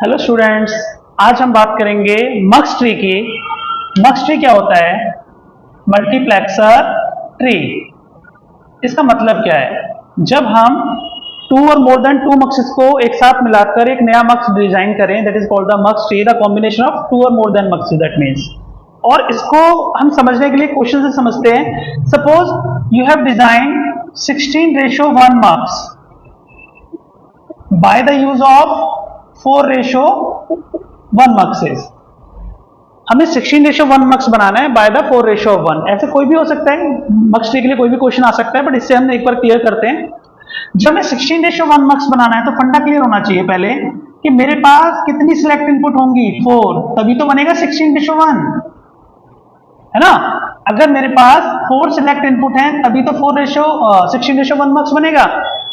Hello students, आज हम बात करेंगे मक्स ट्री की। मक्स ट्री क्या होता है? Multiplexer tree. इसका मतलब क्या है? जब हम टू और मोर देन टू मक्सेस को एक साथ मिलाकर एक नया मक्स डिजाइन करें, that is called the mux tree, the combination of two और more than muxes, that means. और इसको हम समझने के लिए क्वेश्चन से समझते हैं। Suppose you have design 16:1 मक्स by the use of 4:1 मक्सेस। हमें 16:1 मक्स बनाना है बाय द 4:1। ऐसे कोई भी हो सकता है, मक्स ट्री के लिए कोई भी क्वेश्चन आ सकता है, बट इससे हम एक बार क्लियर करते हैं। जब हमें 16:1 मक्स बनाना है तो फंडा क्लियर होना चाहिए पहले कि मेरे पास कितनी सिलेक्ट इनपुट होंगी, 4, तभी तो बनेगा 16:1, है ना। अगर मेरे पास 4 सिलेक्ट इनपुट हैं तभी तो 16:1 मक्स बनेगा।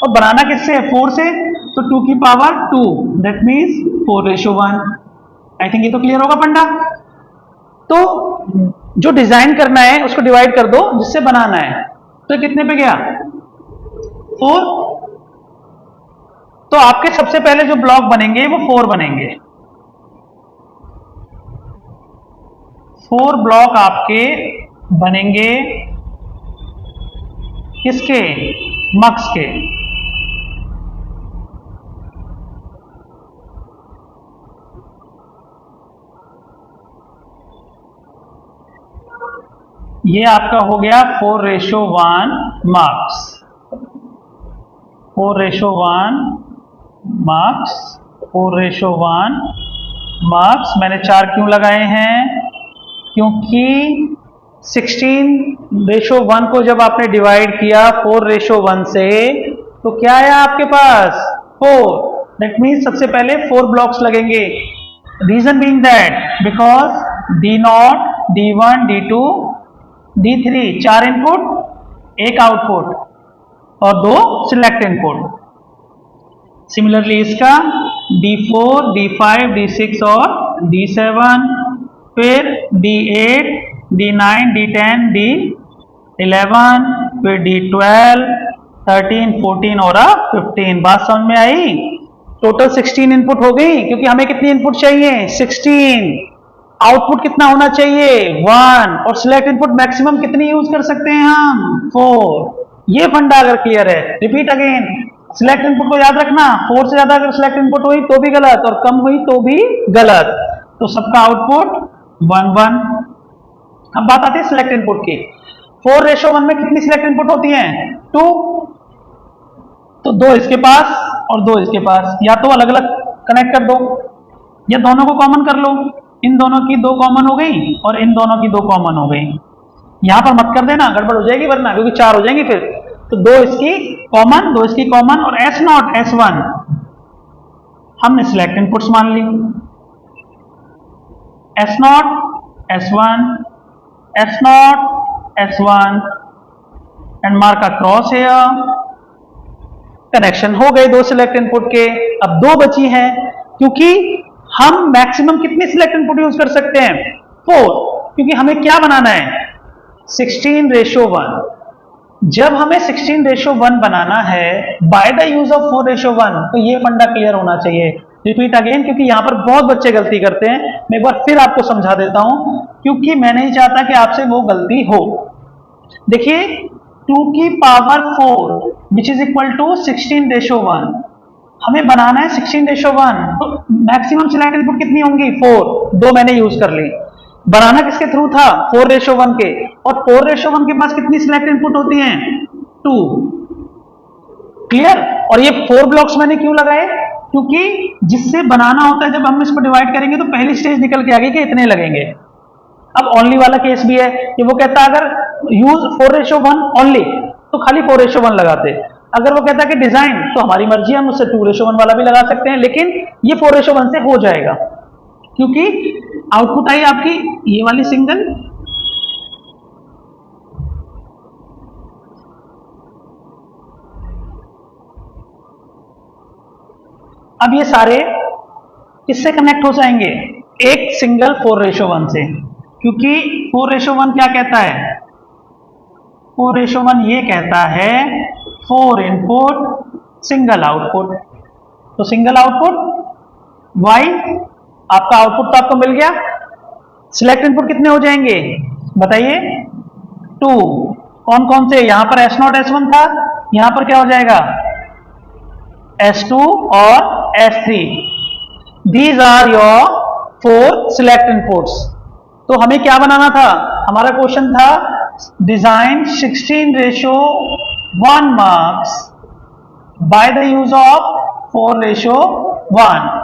और बनाना किससे है? 4 से, तो 2 की power 2, that means 4:1। I think ये तो क्लियर होगा फंडा। तो जो डिजाइन करना है उसको डिवाइड कर दो जिससे बनाना है, तो कितने पे गया? 4। तो आपके सबसे पहले जो ब्लॉक बनेंगे वो 4 बनेंगे। 4 ब्लॉक आपके बनेंगे किसके? मक्स के। ये आपका हो गया 4:1 मार्क्स। 4:1 marks, 4:1 marks. मैंने 4 क्यों लगाए हैं? क्योंकि 16:1 को जब आपने डिवाइड किया 4:1 से तो क्या आया आपके पास? 4। दैट मीन्स सबसे पहले 4 ब्लॉक्स लगेंगे। Reason being that because D0, D1, D2, D3 4 input, 1 output और 2 सिलेक्ट इनपुट। सिमिलरली इसका D4, D5, D6 और D7, फिर D8, D9, D10, D11, फिर D12, 13, 14 और 15। बात समझ में आई? टोटल 16 इनपुट हो गई, क्योंकि हमें कितनी इनपुट चाहिए? 16। आउटपुट कितना होना चाहिए? 1। और सिलेक्ट इनपुट मैक्सिमम कितनी यूज कर सकते हैं हम? 4। ये फंडा अगर क्लियर है, रिपीट अगेन, सिलेक्ट इनपुट को याद रखना। 4 से ज्यादा अगर सिलेक्ट इनपुट हुई तो भी गलत और कम हुई तो भी गलत, तो सबका आउटपुट 1 1। अब बात आती है सिलेक्ट इनपुट की। 4:1 में कितनी सिलेक्ट इनपुट होती है? 2। तो 2 इसके पास और 2 इसके पास, या तो अलग अलग कनेक्ट कर दो या दोनों को कॉमन कर लो। इन दोनों की 2 कॉमन हो गई और इन दोनों की 2 कॉमन हो गई। यहां पर मत कर देना, गड़बड़ हो जाएगी वरना, क्योंकि 4 हो जाएंगी फिर। तो 2 इसकी कॉमन, 2 इसकी कॉमन, और S0, S1 हमने सिलेक्ट इनपुट्स मान ली। S0, S1, S0, S1 and mark across here. Connection हो गए 2 सिलेक्ट इनपुट के। अब 2 बची हैं, क्योंकि हम मैक्सिमम कितनी सिलेक्ट इनपुट यूज कर सकते हैं? 4, क्योंकि हमें क्या बनाना है? 16:1। जब हमें 16:1 बनाना है बाय द यूज ऑफ 4:1, तो ये फंडा क्लियर होना चाहिए। रिपीट अगेन, क्योंकि यहां पर बहुत बच्चे गलती करते हैं। मैं एक बार फिर आपको समझा देता हूं, क्योंकि मैं नहीं चाहता कि आपसे वो गलती हो। देखिए, 2 की power 4 which is equal to 16:1। हमें बनाना है 16:1, तो मैक्सिमम सिलेक्ट इनपुट कितनी होंगी? 4। 2 मैंने यूज कर ली। बनाना किसके थ्रू था? 4:1 के। और 4:1 के पास कितनी सिलेक्ट इनपुट होती हैं? 2। क्लियर? और ये 4 ब्लॉक्स मैंने क्यों लगाए? क्योंकि जिससे बनाना होता है, जब हम इसको डिवाइड करेंगे तो पहली स्टेज निकल के आ गई कि इतने लगेंगे। अब ओनली वाला केस भी है कि वो कहता अगर यूज 4:1 ओनली तो खाली 4:1 लगाते। अगर वो कहता है कि डिजाइन, तो हमारी मर्जी, हम उससे 2:1 वाला भी लगा सकते हैं, लेकिन ये 4:1 से हो जाएगा, क्योंकि आउटपुट आई आपकी ये वाली सिंगल। अब ये सारे किससे कनेक्ट हो जाएंगे? एक सिंगल 4:1 से, क्योंकि 4:1 क्या कहता है? 4:1 ये कहता है 4 इनपुट सिंगल आउटपुट। तो सिंगल आउटपुट वाई, आपका आउटपुट तो आपको मिल गया। सिलेक्ट इनपुट कितने हो जाएंगे बताइए? 2। कौन कौन से? यहां पर S0 S1 था, यहां पर क्या हो जाएगा? S2 और S3। These are your 4 select inputs. तो हमें क्या बनाना था? हमारा क्वेश्चन था design 16:1 mux by the use of 4:1।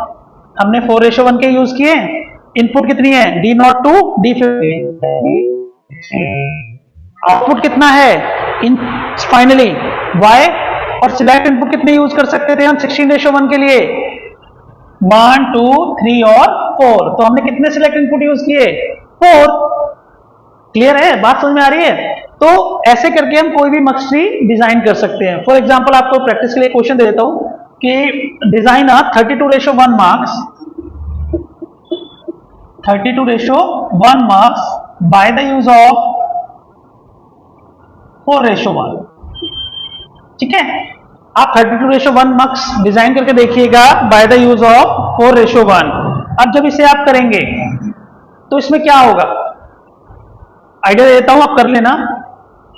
हमने 4:1 के यूज किए। इनपुट कितनी है? D0 to D15। आउटपुट कितना है इन फाइनली y, और सिलेक्ट इनपुट कितने यूज कर सकते थे हम 16:1 के लिए? 1, 2, 3 और 4। तो हमने कितने सिलेक्ट इनपुट यूज किए? 4। क्लियर है? बात समझ में आ रही है? तो ऐसे करके हम कोई भी मक्स ट्री डिजाइन कर सकते हैं। फॉर एग्जांपल आपको प्रैक्टिस के लिए क्वेश्चन दे देता हूं कि design 32:1 marks 32:1 marks by the use of 4:1। ठीक है, आप 32:1 मार्क्स डिजाइन करके देखिएगा बाय द यूज ऑफ 4:1। अब जब इसे आप करेंगे तो इसमें क्या होगा? आइडिया देता हूं, आप कर लेना।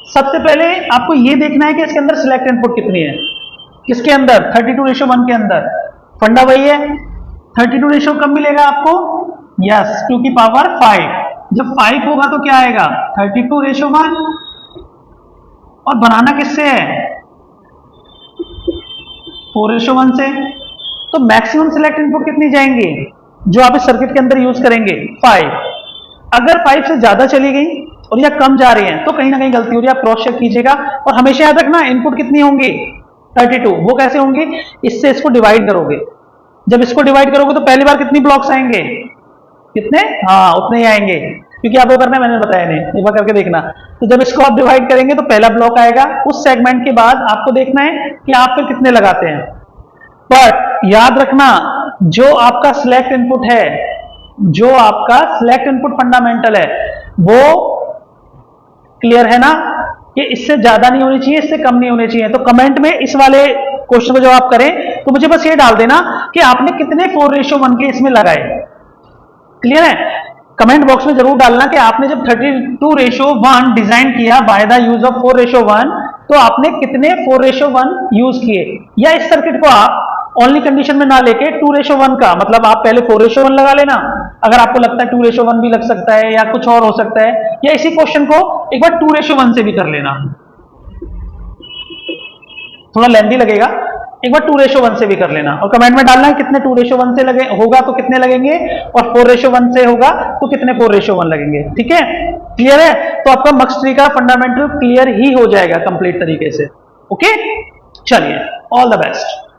सबसे पहले आपको यह देखना है कि इसके अंदर सिलेक्ट इनपुट कितनी है। किसके अंदर? 32:1 के अंदर। फंडा वही है। 32 कब मिलेगा आपको? यस, 2 की पावर 5। जब 5 होगा तो क्या आएगा? 32:1। और बनाना किससे है? 4:1 से। तो मैक्सिमम सिलेक्ट इनपुट कितनी जाएंगे जो आप इस सर्किट के अंदर यूज करेंगे? 5। अगर 5 से ज्यादा चली गई और या कम जा रही है तो कहीं ना कहीं गलती हो रही है, आप क्रॉस चेक कीजिएगा। और हमेशा याद रखना इनपुट कितनी होंगी? 32। वो कैसे होंगी? इससे इसको डिवाइड करोगे। जब इसको डिवाइड करोगे तो पहली बार कितनी ब्लॉक्स आएंगे? कितने? हाँ, उतने ही आएंगे, क्योंकि आपको करना है, मैंने बताया नहीं, एक बार करके देखना। तो जब इसको आप डिवाइड करेंगे तो पहला ब्लॉक आएगा। उस सेगमेंट के बाद आपको देखना है कि आप फिर कितने लगाते हैं। पर याद रखना जो आपका सिलेक्ट इनपुट है, जो आपका सिलेक्ट इनपुट फंडामेंटल है, वो क्लियर है ना कि इससे ज्यादा नहीं होनी चाहिए, इससे कम नहीं होनी चाहिए। तो कमेंट में इस वाले क्वेश्चन को जब आप करें तो मुझे बस ये डाल देना कि आपने कितने 4:1 के इसमें लगाए। क्लियर है? कमेंट बॉक्स में जरूर डालना कि आपने जब 32:1 डिजाइन किया बाय द यूज ऑफ 4:1 तो आपने कितने 4:1 यूज किए। या इस सर्किट को आप ओनली कंडीशन में ना लेके 2:1 का, मतलब आप पहले 4:1 लगा लेना, अगर आपको लगता है 2:1 भी लग सकता है या कुछ और हो सकता है, या इसी क्वेश्चन को एक बार 2:1 से भी कर लेना। थोड़ा लेंथी लगेगा, एक बार 2:1 से भी कर लेना और कमेंट में डालना कितने 2:1 से लगे होगा तो कितने लगेंगे, और 4:1 से होगा तो कितने 4:1 लगेंगे। ठीक है? क्लियर है? तो आपका मक्स ट्री का फंडामेंटल क्लियर ही हो जाएगा कंप्लीट तरीके से। ओके, चलिए, ऑल द बेस्ट।